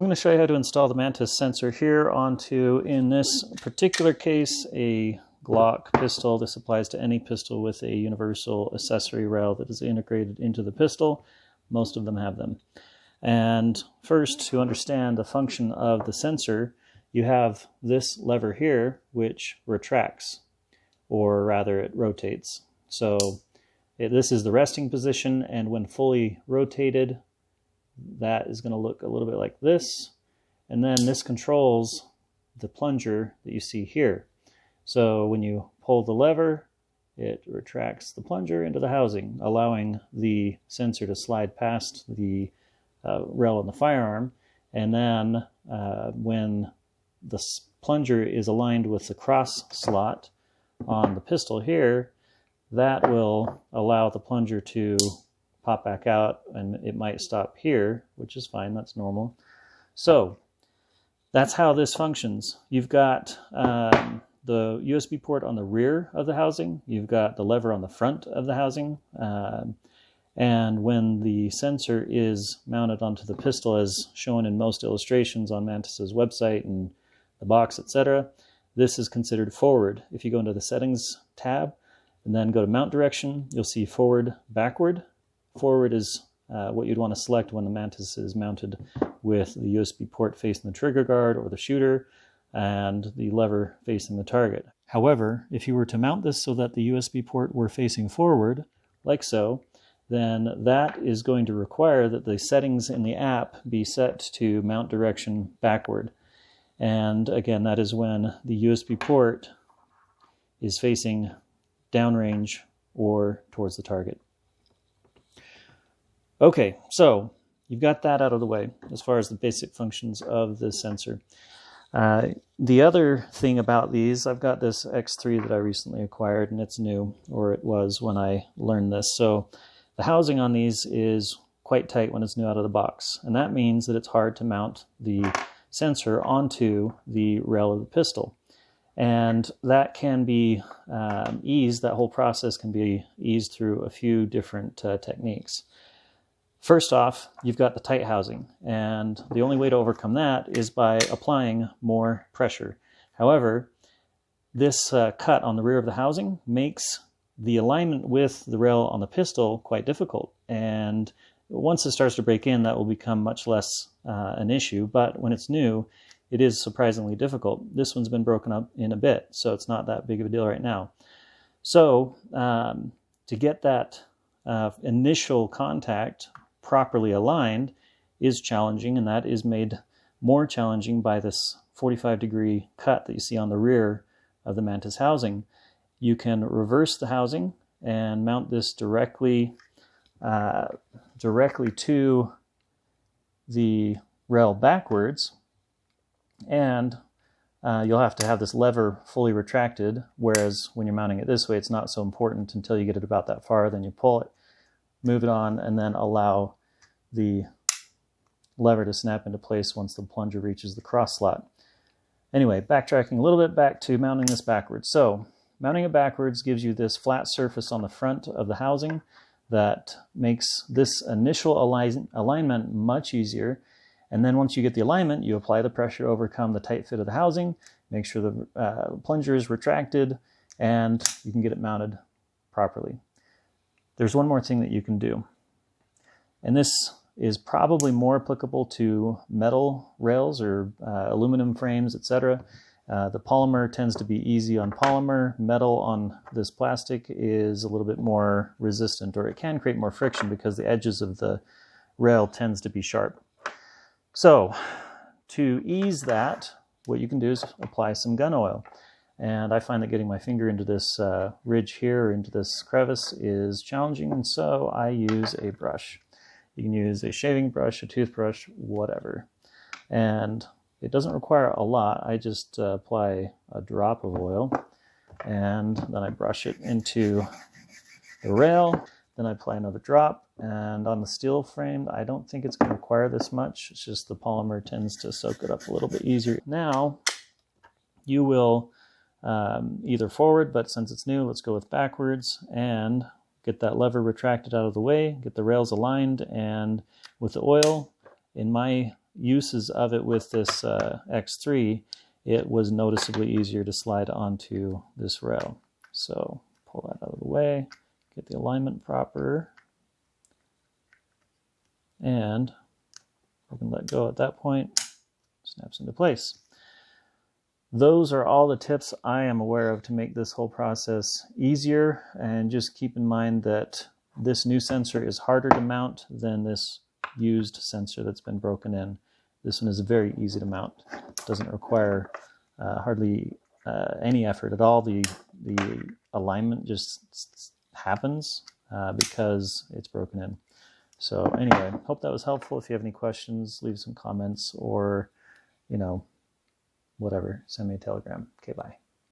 I'm going to show you how to install the Mantis sensor here onto, in this particular case, a Glock pistol. This applies to any pistol with a universal accessory rail that is integrated into the pistol. Most of them have them. And first, to understand the function of the sensor, you have this lever here which retracts, or rather it rotates. So this is the resting position, and when fully rotated, that is going to look a little bit like this. And then this controls the plunger that you see here. So when you pull the lever, it retracts the plunger into the housing, allowing the sensor to slide past the rail on the firearm. And then when the plunger is aligned with the cross slot on the pistol here, that will allow the plunger to pop back out, and it might stop here, which is fine, that's normal. So that's how this functions. You've got the USB port on the rear of the housing, you've got the lever on the front of the housing, and when the sensor is mounted onto the pistol, as shown in most illustrations on Mantis's website and the box, etc., this is considered forward. If you go into the settings tab and then go to mount direction, you'll see forward, backward. Forward is what you'd want to select when the Mantis is mounted with the USB port facing the trigger guard or the shooter and the lever facing the target. However, if you were to mount this so that the USB port were facing forward, like so, then that is going to require that the settings in the app be set to mount direction backward. And again, that is when the USB port is facing downrange or towards the target. Okay, so you've got that out of the way as far as the basic functions of this sensor. The other thing about these, I've got this X3 that I recently acquired, and it's new, or it was when I learned this. So the housing on these is quite tight when it's new out of the box, and that means that it's hard to mount the sensor onto the rail of the pistol. And that can be eased, that whole process can be eased through a few different techniques. First off, you've got the tight housing, and the only way to overcome that is by applying more pressure. However, this cut on the rear of the housing makes the alignment with the rail on the pistol quite difficult, and once it starts to break in, that will become much less an issue, but when it's new, it is surprisingly difficult. This one's been broken up in a bit, so it's not that big of a deal right now. So to get that initial contact properly aligned is challenging, and that is made more challenging by this 45-degree cut that you see on the rear of the Mantis housing. You can reverse the housing and mount this directly to the rail backwards, and you'll have to have this lever fully retracted, whereas when you're mounting it this way, it's not so important until you get it about that far. Then you pull it, move it on, and then allow the lever to snap into place once the plunger reaches the cross slot. Anyway, backtracking a little bit back to mounting this backwards. So mounting it backwards gives you this flat surface on the front of the housing that makes this initial alignment much easier. And then once you get the alignment, you apply the pressure to overcome the tight fit of the housing, make sure the plunger is retracted, and you can get it mounted properly. There's one more thing that you can do, and this is probably more applicable to metal rails or aluminum frames, etc. The polymer tends to be easy on polymer. Metal on this plastic is a little bit more resistant, or it can create more friction because the edges of the rail tends to be sharp. So to ease that, what you can do is apply some gun oil. And I find that getting my finger into this ridge here, or into this crevice, is challenging, and so I use a brush. You can use a shaving brush, a toothbrush, whatever. And it doesn't require a lot. I just apply a drop of oil, and then I brush it into the rail. Then I apply another drop, and on the steel frame, I don't think it's going to require this much. It's just the polymer tends to soak it up a little bit easier. Now, you will either forward, but since it's new, let's go with backwards, and get that lever retracted out of the way, get the rails aligned, and with the oil, in my uses of it with this X3, it was noticeably easier to slide onto this rail. So pull that out of the way, get the alignment proper, and we can let go at that point, snaps into place. Those are all the tips I am aware of to make this whole process easier, and just keep in mind that this new sensor is harder to mount than this used sensor that's been broken in. This one is very easy to mount. It doesn't require hardly any effort at all. The alignment just happens because it's broken in. So anyway, hope that was helpful. If you have any questions, leave some comments, or, you know, whatever, send me a telegram. Okay, bye.